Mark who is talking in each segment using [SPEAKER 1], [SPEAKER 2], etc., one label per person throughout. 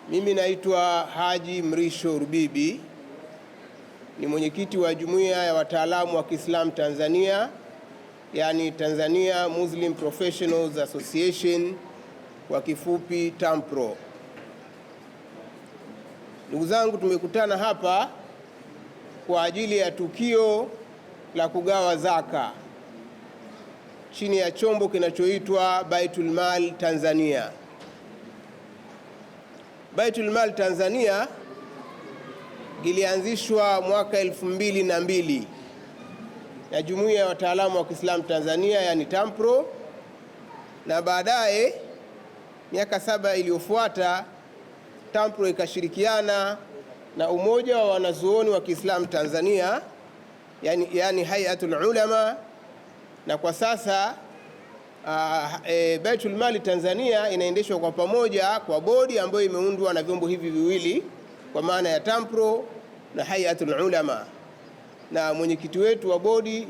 [SPEAKER 1] Mimi naitwa Haji Mrisho Rubibi, ni mwenyekiti wa Jumuiya ya Wataalamu wa Kiislamu Tanzania, yani Tanzania Muslim Professionals Association, kwa kifupi TAMPRO. Ndugu zangu, tumekutana hapa kwa ajili ya tukio la kugawa zaka chini ya chombo kinachoitwa Baitul Mal Tanzania. Baitul Mal Tanzania ilianzishwa mwaka 2002 na Jumuiya ya Wataalamu wa Kiislamu Tanzania, yani TAMPRO, na baadaye miaka 7 iliyofuata TAMPRO ikashirikiana na Umoja wa Wanazuoni wa Kiislamu Tanzania, yani Hayatul Ulama, na kwa sasa Baitul Mali Tanzania inaendeshwa kwa pamoja kwa bodi ambayo imeundwa na vyombo hivi viwili, kwa maana ya TAMPRO na Hayatul Ulama, na mwenyekiti wetu wa bodi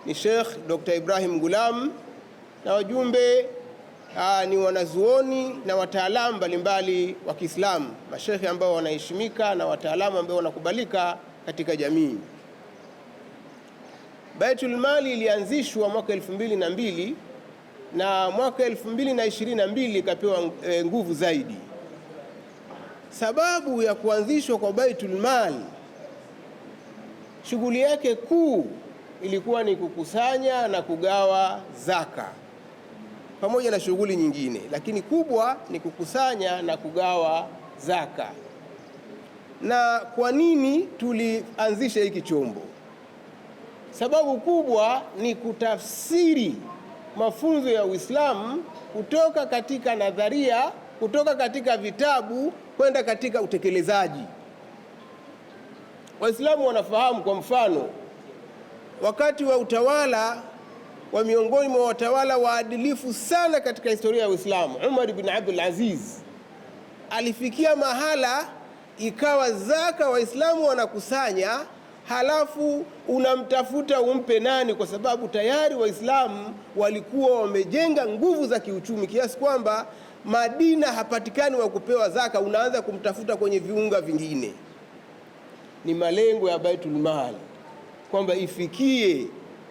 [SPEAKER 1] ni Sheikh Dr. Ibrahim Gulam, na wajumbe ni wanazuoni na wataalamu mbalimbali wa Kiislamu, mashekhe ambao wanaheshimika na wataalamu ambao wanakubalika katika jamii. Baitul Mali ilianzishwa mwaka 2002 na mwaka 2022 ikapewa nguvu zaidi. Sababu ya kuanzishwa kwa Baitul Mali, shughuli yake kuu ilikuwa ni kukusanya na kugawa zaka pamoja na shughuli nyingine, lakini kubwa ni kukusanya na kugawa zaka. Na kwa nini tulianzisha hiki chombo? Sababu kubwa ni kutafsiri mafunzo ya Uislamu kutoka katika nadharia, kutoka katika vitabu kwenda katika utekelezaji. Waislamu wanafahamu, kwa mfano, wakati wa utawala wa miongoni mwa watawala waadilifu sana katika historia ya Uislamu, Umar ibn Abdul Aziz, alifikia mahala ikawa zaka Waislamu wanakusanya, halafu unamtafuta umpe nani, kwa sababu tayari Waislamu walikuwa wamejenga nguvu za kiuchumi kiasi kwamba Madina hapatikani wa kupewa zaka, unaanza kumtafuta kwenye viunga vingine. Ni malengo ya Baitul Mal kwamba ifikie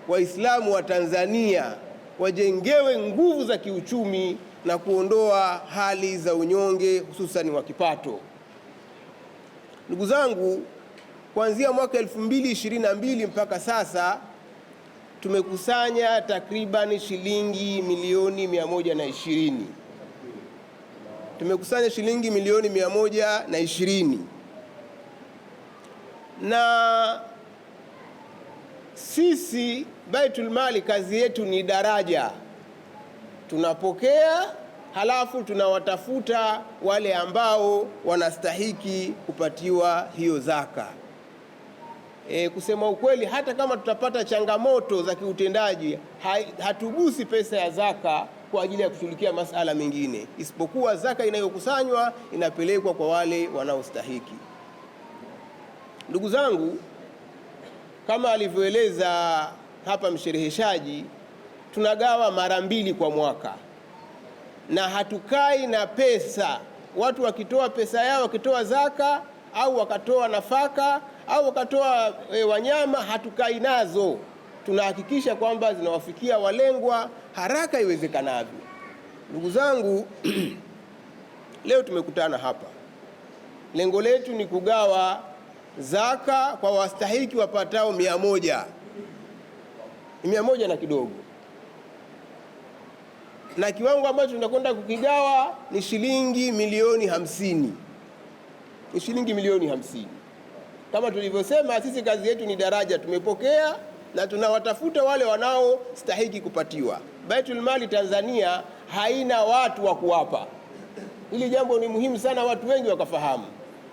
[SPEAKER 1] Waislamu wa Tanzania wajengewe nguvu za kiuchumi na kuondoa hali za unyonge, hususan wa kipato. Ndugu zangu, kuanzia mwaka 2022 mpaka sasa tumekusanya takriban shilingi milioni 120. Tumekusanya shilingi milioni 120, na sisi Baitul Mali kazi yetu ni daraja. Tunapokea halafu tunawatafuta wale ambao wanastahiki kupatiwa hiyo zaka. Kusema ukweli, hata kama tutapata changamoto za kiutendaji, hatugusi pesa ya zaka kwa ajili ya kushughulikia masala mengine, isipokuwa zaka inayokusanywa inapelekwa kwa wale wanaostahiki. Ndugu zangu, kama alivyoeleza hapa mshereheshaji, tunagawa mara 2 kwa mwaka, na hatukai na pesa. Watu wakitoa pesa yao, wakitoa zaka au wakatoa nafaka au wakatoa wanyama, hatukai nazo. Tunahakikisha kwamba zinawafikia walengwa haraka iwezekanavyo. Ndugu zangu, leo tumekutana hapa, lengo letu ni kugawa zaka kwa wastahiki wapatao 100 na kidogo, na kiwango ambacho tunakwenda kukigawa ni shilingi milioni 50. Ni shilingi milioni 50. Kama tulivyosema, sisi kazi yetu ni daraja. Tumepokea na tunawatafuta wale wanaostahiki kupatiwa. Baitul Mali Tanzania haina watu wa kuwapa. Hili jambo ni muhimu sana watu wengi wakafahamu.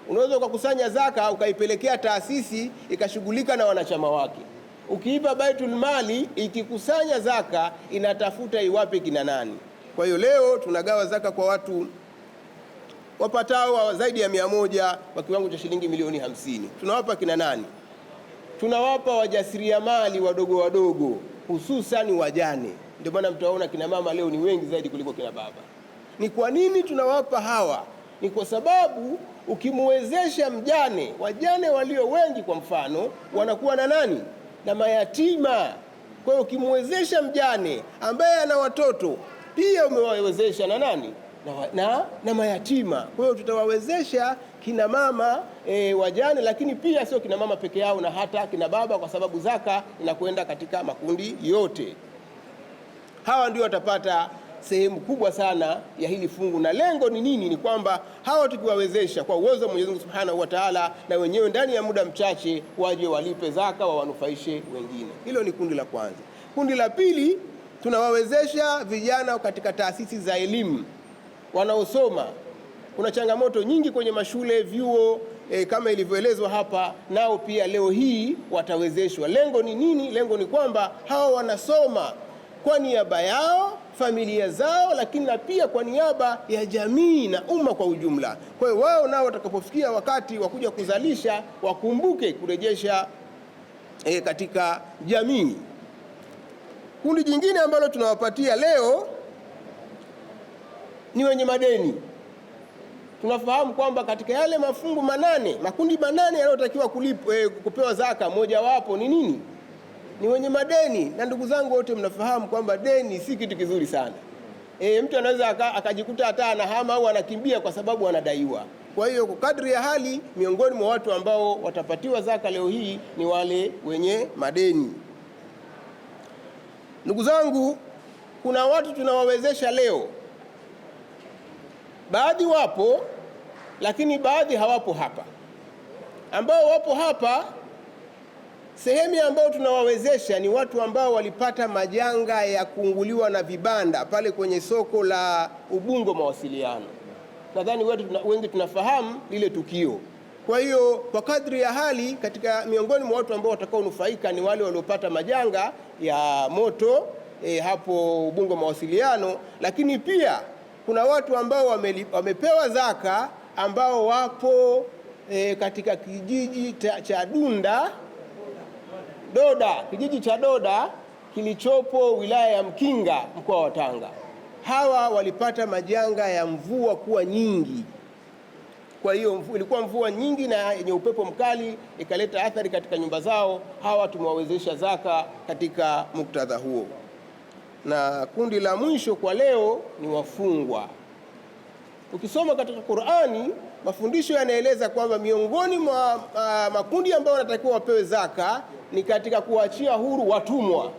[SPEAKER 1] Unaweza ukakusanya zaka ukaipelekea taasisi ikashughulika na wanachama wake. Ukiipa Baitul Mali ikikusanya zaka inatafuta iwape kina nani. Kwa hiyo leo tunagawa zaka kwa watu wapatao zaidi ya 100 kwa kiwango cha shilingi milioni 50. Tunawapa kina nani? Tunawapa wajasiriamali wadogo wadogo, hususan wajane. Ndio maana mtaona kina mama leo ni wengi zaidi kuliko kina baba. Ni kwa nini tunawapa hawa? Ni kwa sababu ukimwezesha mjane, wajane walio wengi kwa mfano wanakuwa na nani? Na mayatima. Kwa hiyo ukimwezesha mjane ambaye ana watoto, pia umewawezesha na nani? Na mayatima. Kwa hiyo tutawawezesha kina mama wajane, lakini pia sio kina mama peke yao, na hata kina baba, kwa sababu zaka inakwenda katika makundi yote. Hawa ndio watapata sehemu kubwa sana ya hili fungu. Na lengo ni nini? Ni kwamba hawa tukiwawezesha kwa uwezo wa Mwenyezi Mungu Subhanahu wa Ta'ala, na wenyewe ndani ya muda mchache waje walipe zaka, wawanufaishe wengine. Hilo ni kundi la kwanza. Kundi la pili, tunawawezesha vijana katika taasisi za elimu wanaosoma. Kuna changamoto nyingi kwenye mashule, vyuo, kama ilivyoelezwa hapa, nao pia leo hii watawezeshwa. Lengo ni nini? Lengo ni kwamba hawa wanasoma kwa niaba yao, familia zao, lakini na pia kwa niaba ya jamii na umma kwa ujumla. Kwa hiyo wao nao watakapofikia wakati wa kuja kuzalisha, wakumbuke kurejesha katika jamii. Kundi jingine ambalo tunawapatia leo ni wenye madeni. Tunafahamu kwamba katika yale mafungu manane, makundi manane yanayotakiwa kupewa zaka, mojawapo ni nini? Ni wenye madeni. Na ndugu zangu wote mnafahamu kwamba deni si kitu kizuri sana. Mtu anaweza akajikuta hata anahama au anakimbia kwa sababu anadaiwa. Kwa hiyo kwa kadri ya hali, miongoni mwa watu ambao watapatiwa zaka leo hii ni wale wenye madeni. Ndugu zangu, kuna watu tunawawezesha leo. Baadhi wapo, lakini baadhi hawapo hapa. Ambao wapo hapa, sehemu ambao tunawawezesha ni watu ambao walipata majanga ya kuunguliwa na vibanda pale kwenye soko la Ubungo Mawasiliano. Nadhani wengi tunafahamu lile tukio. Kwa hiyo kwa kadri ya hali, katika miongoni mwa watu ambao watakaonufaika ni wale waliopata majanga ya moto hapo Ubungo Mawasiliano, lakini pia kuna watu ambao wamepewa zaka ambao wapo katika kijiji cha kijiji cha Doda kilichopo wilaya ya Mkinga, mkoa wa Tanga. Hawa walipata majanga ya mvua kuwa nyingi. Kwa hiyo ilikuwa mvua nyingi na yenye upepo mkali, ikaleta athari katika nyumba zao. Hawa tumewawezesha zaka katika muktadha huo. Na kundi la mwisho kwa leo ni wafungwa. Ukisoma katika Qur'ani, mafundisho yanaeleza kwamba miongoni mwa makundi ambayo wanatakiwa wapewe zaka ni katika kuachia huru watumwa.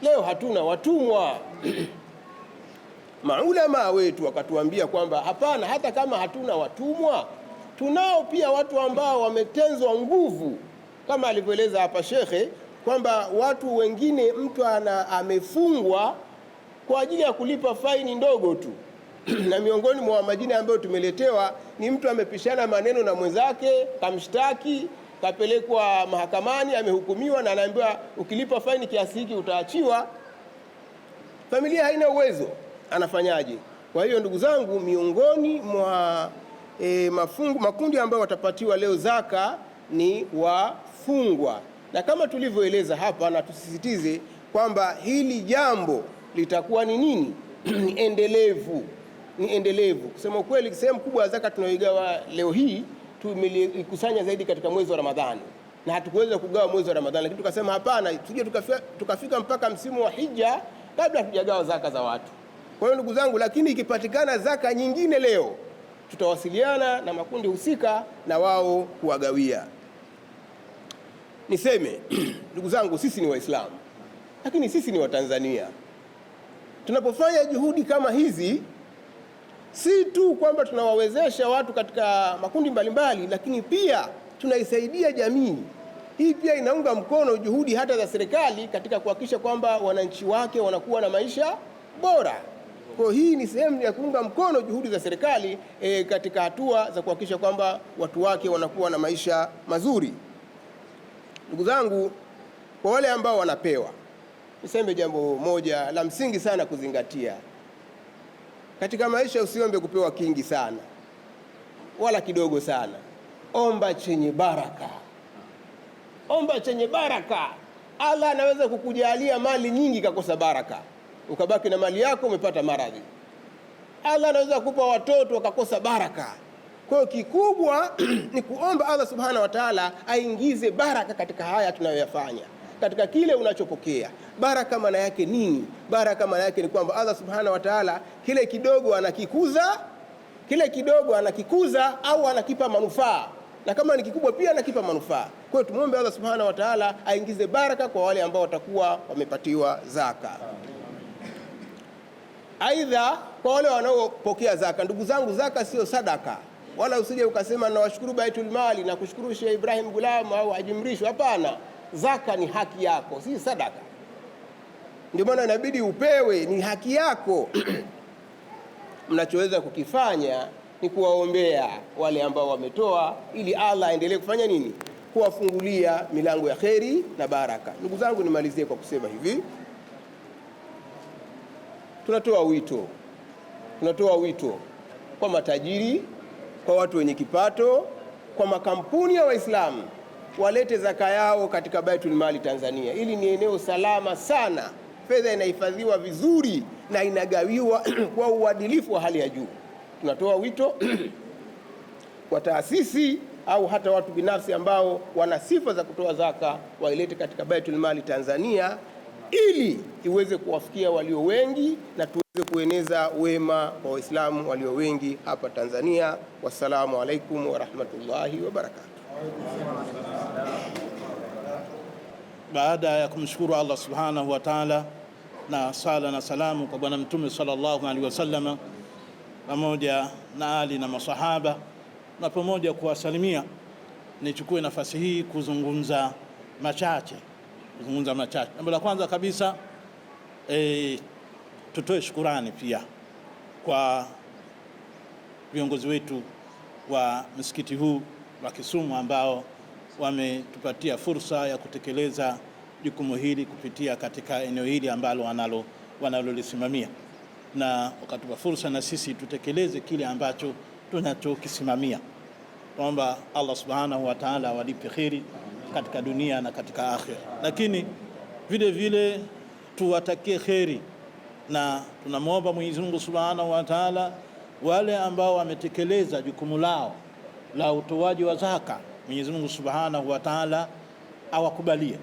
[SPEAKER 1] Leo hatuna watumwa. Maulama wetu wakatuambia kwamba hapana, hata kama hatuna watumwa, tunao pia watu ambao wametenzwa nguvu, kama alivyoeleza hapa shekhe kwamba watu wengine mtu amefungwa kwa ajili ya kulipa faini ndogo tu. Na miongoni mwa majina ambayo tumeletewa ni mtu amepishana maneno na mwenzake, kamshtaki, kapelekwa mahakamani, amehukumiwa na anaambiwa ukilipa faini kiasi hiki utaachiwa. Familia haina uwezo, anafanyaje? Kwa hiyo ndugu zangu, miongoni mwa makundi ambayo watapatiwa leo zaka ni wafungwa. Na kama tulivyoeleza hapa, na tusisitize kwamba hili jambo litakuwa ni nini? Ni endelevu. Kusema ukweli, sehemu kubwa ya zaka tunayoigawa leo hii tumelikusanya zaidi katika mwezi wa Ramadhani, na hatukuweza kugawa mwezi wa Ramadhani, lakini tukasema hapana, tuje tukafika mpaka msimu wa Hija kabla hatujagawa zaka za watu. Kwa hiyo ndugu zangu, lakini ikipatikana zaka nyingine leo, tutawasiliana na makundi husika na wao kuwagawia. Niseme ndugu zangu, sisi ni Waislamu, lakini sisi ni Watanzania. Tunapofanya juhudi kama hizi, si tu kwamba tunawawezesha watu katika makundi mbalimbali, lakini pia tunaisaidia jamii. Hii pia inaunga mkono juhudi hata za serikali katika kuhakikisha kwamba wananchi wake wanakuwa na maisha bora. Kwa hii ni sehemu ya kuunga mkono juhudi za serikali katika hatua za kuhakikisha kwamba watu wake wanakuwa na maisha mazuri. Ndugu zangu, kwa wale ambao wanapewa, niseme jambo moja la msingi sana kuzingatia. Katika maisha usiombe kupewa kingi sana wala kidogo sana. Omba chenye baraka. Omba chenye baraka. Allah anaweza kukujalia mali nyingi kakosa baraka, ukabaki na mali yako umepata maradhi. Allah anaweza kukupa watoto wakakosa baraka, Kwa hiyo kikubwa ni kuomba Allah subhanahu wa ta'ala aingize baraka katika haya tunayoyafanya, katika kile unachopokea. Baraka maana yake nini? Baraka maana yake ni kwamba Allah subhanahu wa ta'ala kile kidogo anakikuza au anakipa manufaa, na kama ni kikubwa pia anakipa manufaa. Kwa hiyo tumuombe Allah subhanahu wa ta'ala aingize baraka kwa wale ambao watakuwa wamepatiwa zaka. Aidha, kwa wale wanaopokea zaka, ndugu zangu, zaka sio sadaka, wala usije ukasema nawashukuru Baitul Mali na kushukuru Sheikh Ibrahim Gulam au Haji Mrisho. Hapana, zaka ni haki yako, si sadaka. Ndio maana inabidi upewe, ni haki yako. Mnachoweza kukifanya ni kuwaombea wale ambao wametoa, ili Allah aendelee kufanya nini? Kuwafungulia milango ya kheri na baraka. Ndugu zangu, nimalizie kwa kusema hivi, tunatoa wito kwa matajiri, kwa watu wenye kipato, kwa makampuni ya Waislamu walete zaka yao katika Baitul Mali Tanzania. Hili ni eneo salama sana, fedha inahifadhiwa vizuri na inagawiwa kwa uadilifu wa hali ya juu. Tunatoa wito kwa taasisi au hata watu binafsi ambao wana sifa za kutoa zaka, wailete katika Baitul Mali Tanzania ili iweze kuwafikia walio wengi na tuweze kueneza wema kwa Waislamu walio wengi hapa Tanzania. Wassalamu alaikum wa rahmatullahi wa barakatuh.
[SPEAKER 2] Baada ya kumshukuru Allah subhanahu wa ta'ala na sala na salamu kwa Bwana Mtume sallallahu alaihi wasallam pamoja na ali na masahaba, na pamoja kuwasalimia, nichukue nafasi hii kuzungumza machache. Jambo la kwanza kabisa, tutoe shukurani pia kwa viongozi wetu wa msikiti huu wa Kisumu ambao wametupatia fursa ya kutekeleza jukumu hili kupitia katika eneo hili ambalo wanalolisimamia, na wakatupa fursa na sisi tutekeleze kile ambacho tunachokisimamia. Tuomba Allah subhanahu wa ta'ala walipe kheri katika dunia na katika akhira, lakini vile vile tuwatakie kheri, na tunamwomba Mwenyezi Mungu subhanahu wa ta'ala wale ambao wametekeleza jukumu lao la utoaji wa zaka, Mwenyezi Mungu subhanahu wa ta'ala awakubalie.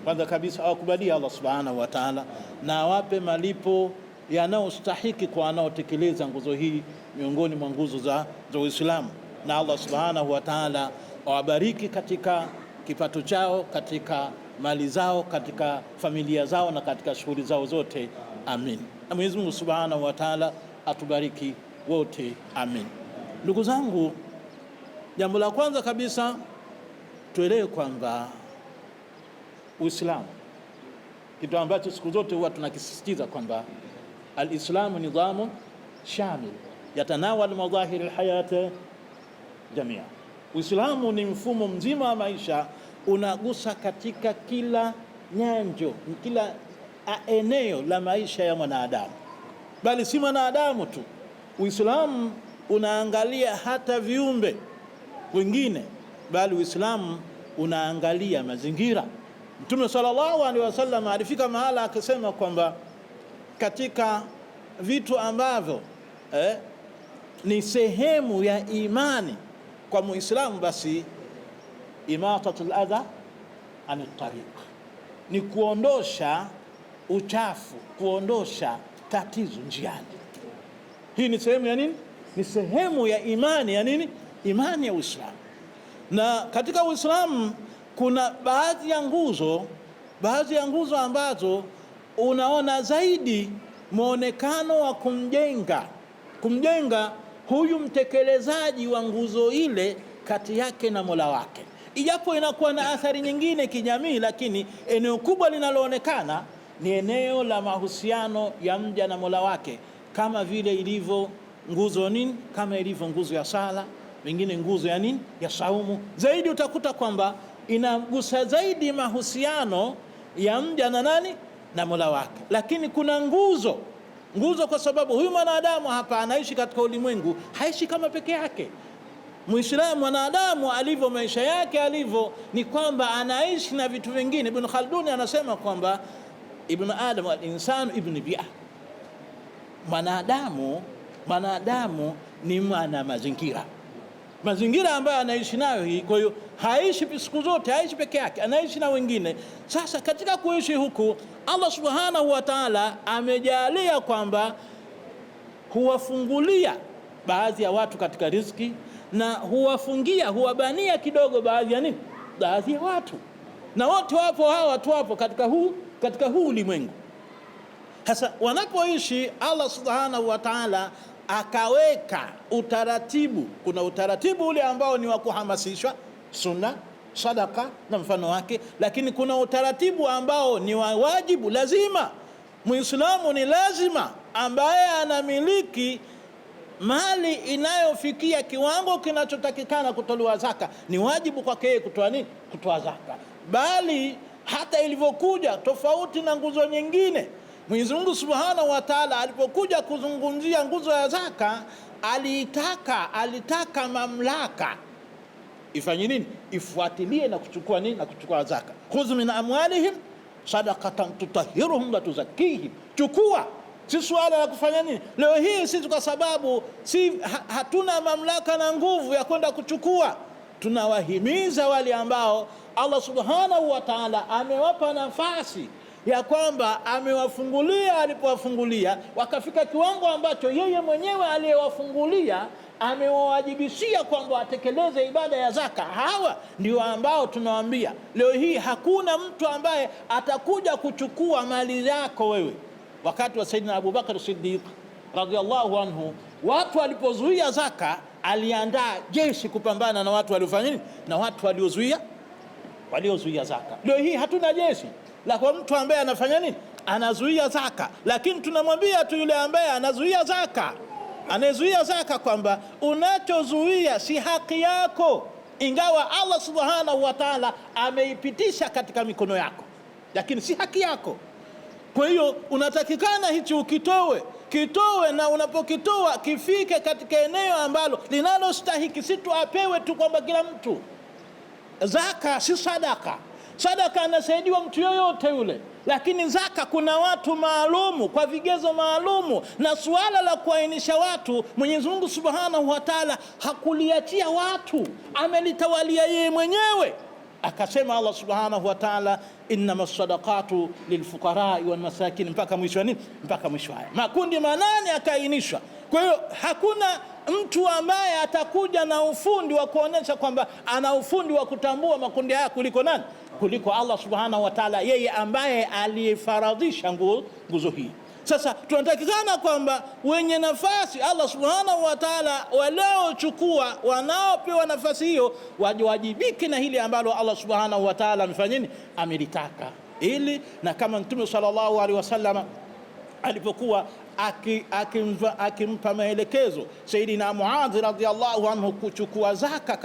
[SPEAKER 2] Kwanza kabisa awakubalie Allah subhanahu wa ta'ala na awape malipo yanayostahiki kwa wanaotekeleza nguzo hii miongoni mwa nguzo za Uislamu, na Allah subhanahu wa ta'ala awabariki katika kipato chao, katika mali zao, katika familia zao na katika shughuli zao zote. Amin. Na Mwenyezi Mungu subhanahu wa ta'ala atubariki wote. Amin. Ndugu zangu, jambo la kwanza kabisa tuelewe kwamba Uislamu, kitu ambacho siku zote huwa tunakisisitiza kwamba al-Islamu nidhamu shamil yatanawal madhahir al-hayat jamia. Uislamu ni mfumo mzima wa maisha, unagusa katika kila nyanjo, kila eneo la maisha ya mwanadamu, bali si mwanadamu tu. Uislamu unaangalia hata viumbe wengine, bali Uislamu unaangalia mazingira. Mtume sallallahu alaihi wasallam alifika mahala akasema kwamba katika vitu ambavyo ni sehemu ya imani kwa Muislamu, basi imatatul adha anit tariq, ni kuondosha uchafu, kuondosha tatizo njiani. Hii ni sehemu ya nini? Ni sehemu ya imani ya nini? Imani ya Uislamu. Na katika Uislamu kuna baadhi ya nguzo ambazo unaona zaidi muonekano wa kumjenga huyu mtekelezaji wa nguzo ile kati yake na Mola wake, ijapo inakuwa na athari nyingine kijamii, lakini eneo kubwa linaloonekana ni eneo la mahusiano ya mja na Mola wake, kama vile ilivyo nguzo nini, kama ilivyo nguzo ya sala, wengine nguzo ya nini, ya saumu. Zaidi utakuta kwamba inagusa zaidi mahusiano ya mja na nani, na Mola wake. Lakini kuna nguzo, kwa sababu huyu mwanadamu hapa anaishi katika ulimwengu, haishi kama peke yake. Muislamu mwanadamu alivyo, maisha yake alivyo, ni kwamba anaishi na vitu vingine. Ibn Khaldun anasema kwamba ibn Adam al-insanu ibn bi'a, mwanadamu ni mwana mazingira. mazingira ambayo anaishi nayo hii. Kwa hiyo haishi siku zote, haishi peke yake, anaishi na wengine. Sasa katika kuishi huku, Allah subhanahu wa ta'ala amejalia kwamba huwafungulia baadhi ya watu katika riziki, na huwabania kidogo baadhi ya nini, baadhi ya watu, na wote wapo, hawa watu wapo katika huu ulimwengu. Sasa wanapoishi, Allah subhanahu wa ta'ala akaweka utaratibu. Kuna utaratibu ule ambao ni wa kuhamasishwa, sunna, sadaka na mfano wake, lakini kuna utaratibu ambao ni wa wajibu, lazima. Muislamu ni lazima ambaye anamiliki mali inayofikia kiwango kinachotakikana kutolewa zaka, ni wajibu kwake yeye kutoa nini? Kutoa zaka. Bali hata ilivyokuja tofauti na nguzo nyingine, Mwenyezi Mungu Subhanahu wa Ta'ala alipokuja kuzungumzia nguzo ya zaka, alitaka mamlaka ifanye nini? Ifuatilie na kuchukua nini? Na kuchukua zaka. Khudh min amwalihim sadaqatan tutahhiruhum wa tuzakkihim. Chukua. Si swala la kufanya nini leo hii sisi, kwa sababu hatuna mamlaka na nguvu ya kwenda kuchukua. Tunawahimiza wale ambao Allah Subhanahu wa Ta'ala amewapa nafasi ya kwamba amewafungulia, alipowafungulia wakafika kiwango ambacho yeye mwenyewe aliyewafungulia amewawajibishia kwamba watekeleze ibada ya zaka. Hawa ndio ambao tunawaambia leo hii hakuna mtu ambaye atakuja kuchukua mali yako wewe. Wakati wa Sayyidina Abu Bakar Siddiq radhiallahu anhu, watu walipozuia zaka, aliandaa jeshi kupambana na watu waliofanya nini? Na watu waliozuia zaka. Leo hii hatuna jeshi la kwa mtu ambaye anafanya nini? Anazuia zaka. Lakini tunamwambia tu yule ambaye anazuia zaka kwamba unachozuia si haki yako, ingawa Allah Subhanahu wa Ta'ala ameipitisha katika mikono yako, lakini si haki yako. Kwa hiyo unatakikana hichi kitowe, na unapokitoa kifike katika eneo ambalo linalostahiki, si tu apewe tu kwamba kila mtu. Zaka si sadaka. Sadaka anasaidiwa mtu yoyote yule, lakini zaka kuna watu maalumu kwa vigezo maalumu, na suala la kuainisha watu Mwenyezi Mungu Subhanahu wa Ta'ala hakuliachia watu, amelitawalia yeye mwenyewe. Akasema Allah Subhanahu wa Ta'ala, innamas sadaqatu lilfuqara'i wal masakin, mpaka mwisho nini? Mpaka mwisho haya makundi manane akaainishwa. Kwa hiyo hakuna mtu ambaye atakuja na ufundi wa kuonesha kwamba ana ufundi wa kutambua makundi haya kuliko nani? Kuliko Allah Subhanahu wa Ta'ala, yeye ambaye alifaradhisha nguzo hii. Sasa tunatakikana kwamba wenye nafasi Allah Subhanahu wa Ta'ala waliochukua, wanaopewa nafasi hiyo, wajibike na hili ambalo Allah Subhanahu wa Ta'ala amefanya nini? Amelitaka. Ili na kama Mtume sallallahu alaihi wasallam alipokuwa akimpa maelekezo Sayyidina Muadh radhiyallahu anhu kuchukua zaka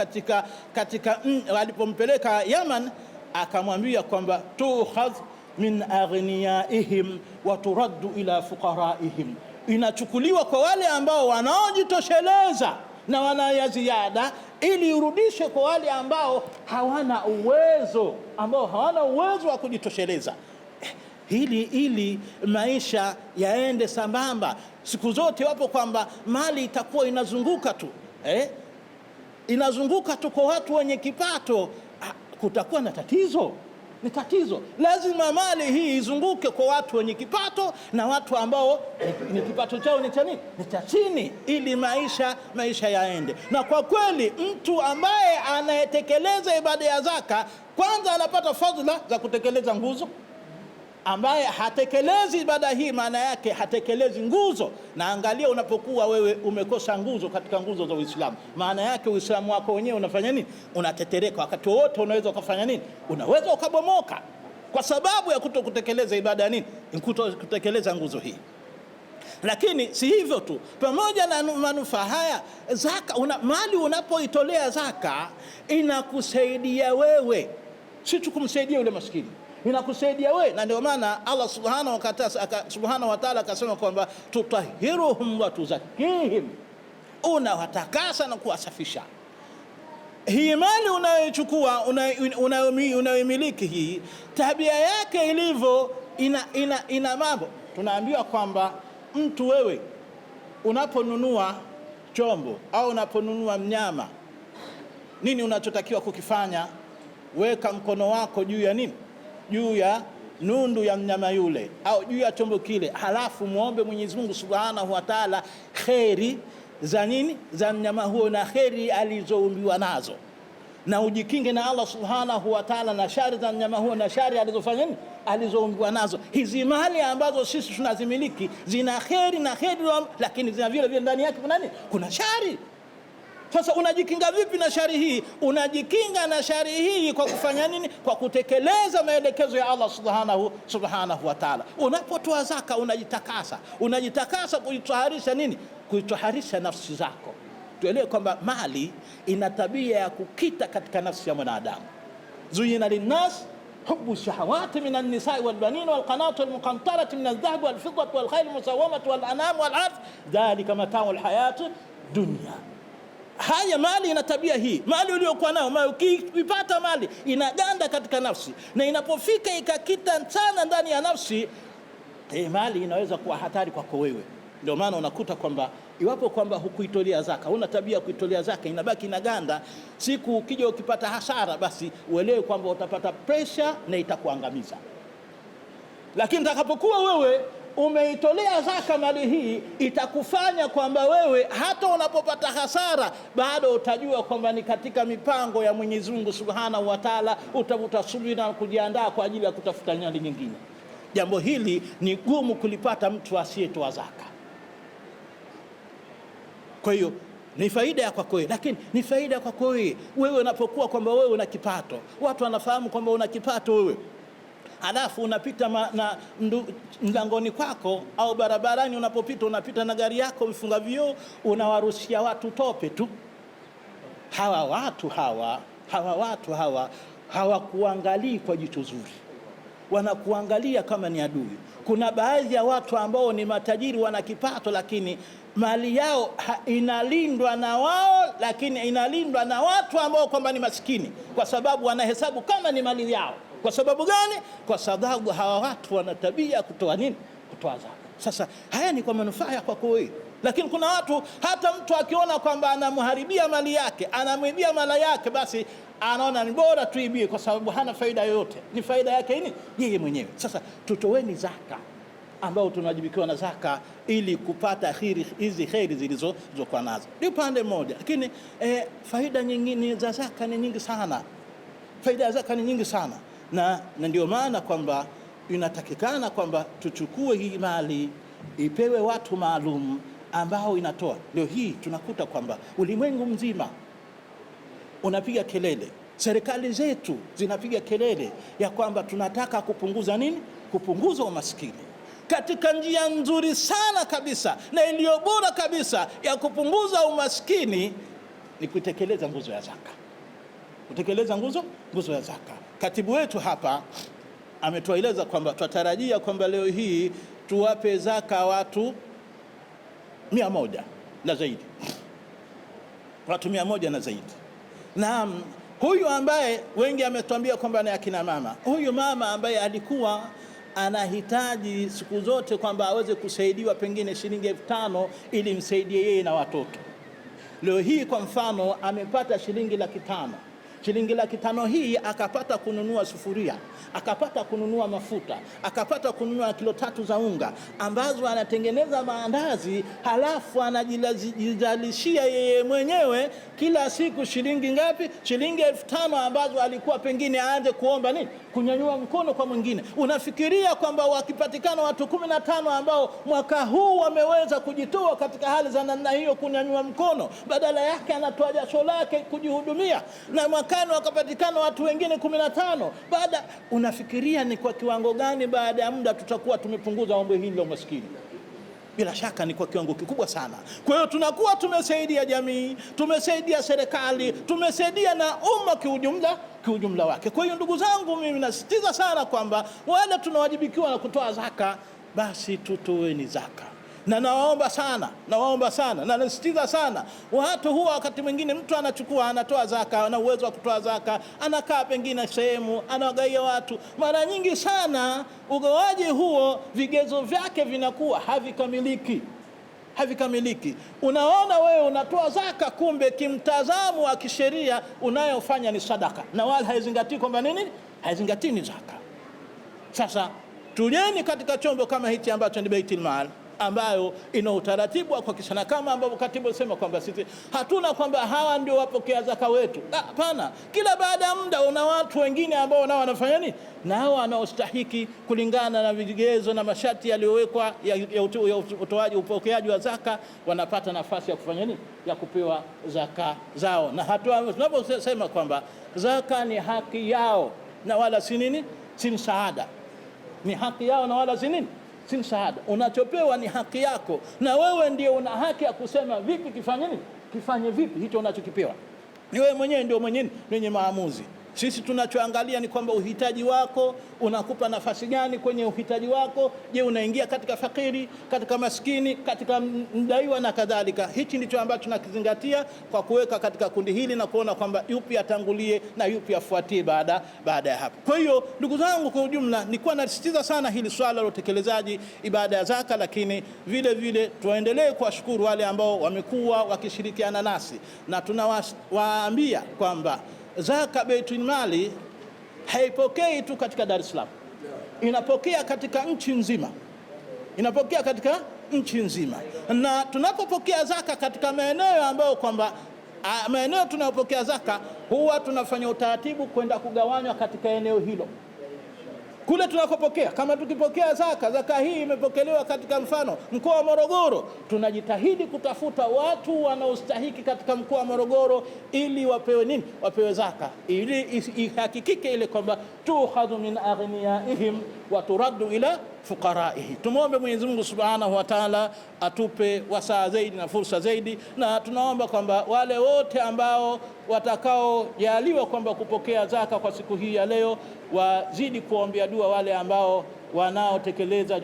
[SPEAKER 2] katika alipompeleka Yaman, akamwambia kwamba tukhadh min aghniyaihim wa turaddu ila fuqaraihim, inachukuliwa kwa wale ambao wanaojitosheleza na wana ziada, ili urudishe kwa wale ambao hawana uwezo wa kujitosheleza. Ili maisha yaende sambamba. Siku zote wapo kwamba mali itakuwa inazunguka tu kwa watu wenye kipato, kutakuwa na tatizo. Ni tatizo. Lazima mali hii izunguke kwa watu wenye kipato na watu ambao ni kipato chao ni cha chini, ili maisha yaende. Na kwa kweli mtu ambaye anayetekeleza ibada ya zaka, kwanza anapata fadhila za kutekeleza nguzo. Ambaye hatekelezi ibada hii, maana yake hatekelezi nguzo. Na angalia, unapokuwa wewe umekosa nguzo katika nguzo za Uislamu, maana yake Uislamu wako wenyewe unafanya nini? Unatetereka. Wakati wote unaweza ukafanya nini? Unaweza ukabomoka kwa sababu ya kutokutekeleza ibada nini? Kutekeleza nguzo hii. Lakini si hivyo tu, pamoja na manufaa haya, zaka mali unapoitolea zaka inakusaidia wewe, si tu kumsaidia yule maskini, inakusaidia wewe. Na ndio maana Allah Subhanahu wa Ta'ala akasema kwamba tutahhiruhum wa tuzakkihim, unawatakasa na kuwasafisha. Hii mali unayochukua, unayomiliki, hii tabia yake ilivyo ina mambo. Tunaambiwa kwamba mtu wewe unaponunua chombo au unaponunua mnyama, nini unachotakiwa kukifanya? Weka mkono wako juu ya nini? Juu ya nundu ya mnyama yule au juu ya chombo kile, halafu muombe Mwenyezi Mungu Subhanahu wa Ta'ala kheri za nini, za mnyama huo na kheri alizoumbiwa nazo, na ujikinge na Allah Subhanahu wa Ta'ala na shari za mnyama huo na shari alizofanya nini, alizoumbiwa nazo. Hizi mali ambazo sisi tunazimiliki zina kheri na kheri, lakini zina vile vile ndani yake kuna nini, kuna shari. Sasa unajikinga vipi na shari hii? Unajikinga na shari hii kwa kufanya nini? Kwa kutekeleza maelekezo ya Allah subhanahu wa Ta'ala. Unapotoa zaka unajitakasa kuitoharisha nini? Kuitoharisha nafsi zako. Tuelewe kwamba mali ina tabia ya kukita katika nafsi ya mwanadamu. Zuyina linnas hubbu shahawati minan nisa'i wal banin wal qanatir al muqantarati min adh-dhahab wal fiddati wal khayl musawwamati wal an'am wal harth dhalika mata'ul hayati dunya. Haya, mali ina tabia hii. Mali uliyokuwa nayo, ukipata mali inaganda katika nafsi, na inapofika ikakita sana ndani ya nafsi, mali inaweza kuwa hatari kwako wewe. Ndio maana unakuta kwamba iwapo kwamba hukuitolea zaka, una tabia kuitolea zaka, inabaki inaganda. Siku ukija ukipata hasara, basi uelewe kwamba utapata pressure na itakuangamiza. Lakini takapokuwa wewe umeitolea zaka, mali hii itakufanya kwamba wewe hata unapopata hasara bado utajua kwamba ni katika mipango ya Mwenyezi Mungu Subhanahu wa Ta'ala, utavuta subira na kujiandaa kwa ajili ya kutafuta nyali nyingine. Jambo hili ni gumu kulipata mtu asiyetoa zaka. Kwa hiyo ni faida kwako wewe, lakini ni faida kwako wewe unapokuwa kwamba wewe una kipato, watu wanafahamu kwamba una kipato wewe, halafu unapita na mlangoni kwako au barabarani unapopita, unapita na gari yako vifunga vioo, unawarushia watu tope tu. Hawa watu hawakuangalii kwa jicho zuri, wanakuangalia kama ni adui. Kuna baadhi ya watu ambao ni matajiri, wana kipato, lakini mali yao inalindwa na wao, lakini inalindwa na watu ambao kwamba ni maskini, kwa sababu wanahesabu kama ni mali yao. Kwa sababu gani? Kwa sababu hawa watu wana tabia kutoa nini? Kutoa zaka. Sasa haya ni kwa manufaa kwako wewe, lakini kuna watu, hata mtu akiona kwamba anamharibia mali yake, anamwibia mali yake, basi anaona ni bora tuibie, kwa sababu hana faida yoyote, ni faida yake nini? Yeye mwenyewe. Sasa tutoweni zaka ambao tunawajibikiwa na zaka ili kupata hizi kheri zilizokuwa nazo. Ni upande mmoja, lakini faida nyingine za zaka ni nyingi sana. Faida ya zaka ni nyingi sana, na ndio maana kwamba inatakikana kwamba tuchukue hii mali ipewe watu maalum ambao inatoa. Leo hii tunakuta kwamba ulimwengu mzima unapiga kelele, serikali zetu zinapiga kelele ya kwamba tunataka kupunguza nini? Kupunguza umaskini. Katika njia nzuri sana kabisa na iliyo bora kabisa ya kupunguza umaskini ni kutekeleza nguzo ya zaka. Kutekeleza nguzo ya zaka. Katibu wetu hapa ametueleza kwamba tutarajia kwamba leo hii tuwape zaka watu 100 na zaidi. Watu 100 na zaidi. Na huyu ambaye wengi ametuambia kwamba ni akina mama, huyu mama ambaye alikuwa anahitaji siku zote kwamba aweze kusaidiwa pengine shilingi 5,000 ili msaidie yeye na watoto, leo hii kwa mfano amepata shilingi 500,000. Shilingi 500,000 hii akapata kununua sufuria, akapata kununua mafuta, akapata kununua kilo 3 za unga ambazo anatengeneza maandazi, halafu anajizalishia yeye mwenyewe kila siku shilingi ngapi? Shilingi 5,000 ambazo alikuwa pengine aanze kuomba nini? Kunyanyua mkono kwa mwingine. Unafikiria kwamba wakipatikana watu 15 ambao mwaka huu wameweza kujitoa katika hali za namna hiyo kunyanyua mkono, badala yake anatoa jasho lake kujihudumia, na mwakani wakapatikana watu wengine 15, unafikiria ni kwa kiwango gani baada ya muda tutakuwa tumepunguza ombo hili la umaskini? Bila shaka ni kwa kiwango kikubwa sana. Kwa hiyo tunakuwa tumesaidia jamii, tumesaidia serikali, tumesaidia na umma kiujumla wake. Kwa hiyo ndugu zangu, mimi nasisitiza sana kwamba wale tunawajibikiwa na kutoa zaka, basi tutoeni zaka. Na nawaomba sana na nasisitiza sana, watu huwa wakati mwingine mtu anatoa zaka, ana uwezo wa kutoa zaka, anakaa pengine sehemu anawagaia watu. Mara nyingi sana ugawaji huo vigezo vyake vinakuwa havikamiliki. havikamiliki. Unaona wewe unatoa zaka, kumbe kimtazamo wa kisheria unayofanya ni sadaka, na wala haizingatii kwamba nini, haizingatii ni zaka. Sasa tujeni katika chombo kama hichi ambacho ni Baitul Mal, ambayo ina utaratibu wa kuhakikisha, kama ambavyo katibu alisema kwamba sisi hatuna kwamba hawa ndio wapokea zaka wetu. Hapana, kila baada ya muda una watu wengine ambao nao wanafanya nini, nao wanaostahiki kulingana na vigezo na masharti yaliyowekwa ya utoaji, upokeaji wa zaka, wanapata nafasi ya kufanya nini, ya kupewa zaka zao. Na hatua tunaposema kwamba zaka ni haki yao na wala si nini, si msaada, ni haki yao na wala si nini, si msaada. Unachopewa ni haki yako, na wewe ndio una haki ya kusema vipi kifanye nini, kifanye vipi hicho unachokipewa. Ni wewe mwenyewe ndio mwenye maamuzi. Sisi tunachoangalia ni kwamba uhitaji wako unakupa nafasi gani kwenye uhitaji wako. Je, unaingia katika fakiri, katika maskini, katika mdaiwa na kadhalika. Hichi ndicho ambacho tunakizingatia kwa kuweka katika kundi hili na kuona kwamba yupi atangulie na yupi afuatie baada ya hapo. Kwa hiyo ndugu zangu, kwa ujumla nilikuwa nasisitiza sana hili swala la utekelezaji ibada ya zaka, lakini vile vile tuendelee kuwashukuru wale ambao wamekuwa wakishirikiana nasi, na tunawaambia kwamba zaka Baitul Mali haipokei tu katika Dar es Salaam, inapokea katika nchi nzima, inapokea katika nchi nzima. Na tunapopokea zaka katika maeneo ambayo kwamba maeneo tunayopokea zaka, huwa tunafanya utaratibu kwenda kugawanywa katika eneo hilo kule tunakopokea. Kama tukipokea zaka hii imepokelewa katika mfano mkoa wa Morogoro, tunajitahidi kutafuta watu wanaostahiki katika mkoa wa Morogoro ili wapewe nini, wapewe zaka, ili ihakikike ile kwamba tukhadhu min aghniyaihim wa turaddu ila fuqaraihi. Tumuombe Mwenyezi Mungu Subhanahu wa Ta'ala atupe wasaa zaidi na fursa zaidi, na tunaomba kwamba wale wote ambao watakaojaliwa kwamba kupokea zaka kwa siku hii ya leo wazidi kuombea dua wale ambao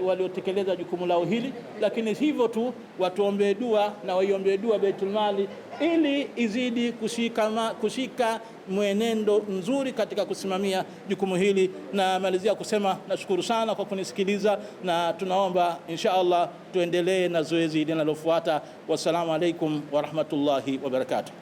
[SPEAKER 2] waliotekeleza jukumu lao hili, lakini hivyo tu watuombee dua na waiombee dua Baitul Mali ili izidi kushika mwenendo nzuri katika kusimamia jukumu hili. Na malizia kusema nashukuru sana kwa kunisikiliza, na tunaomba insha Allah tuendelee na zoezi linalofuata. Wassalamu alaikum wa rahmatullahi wa barakatuh.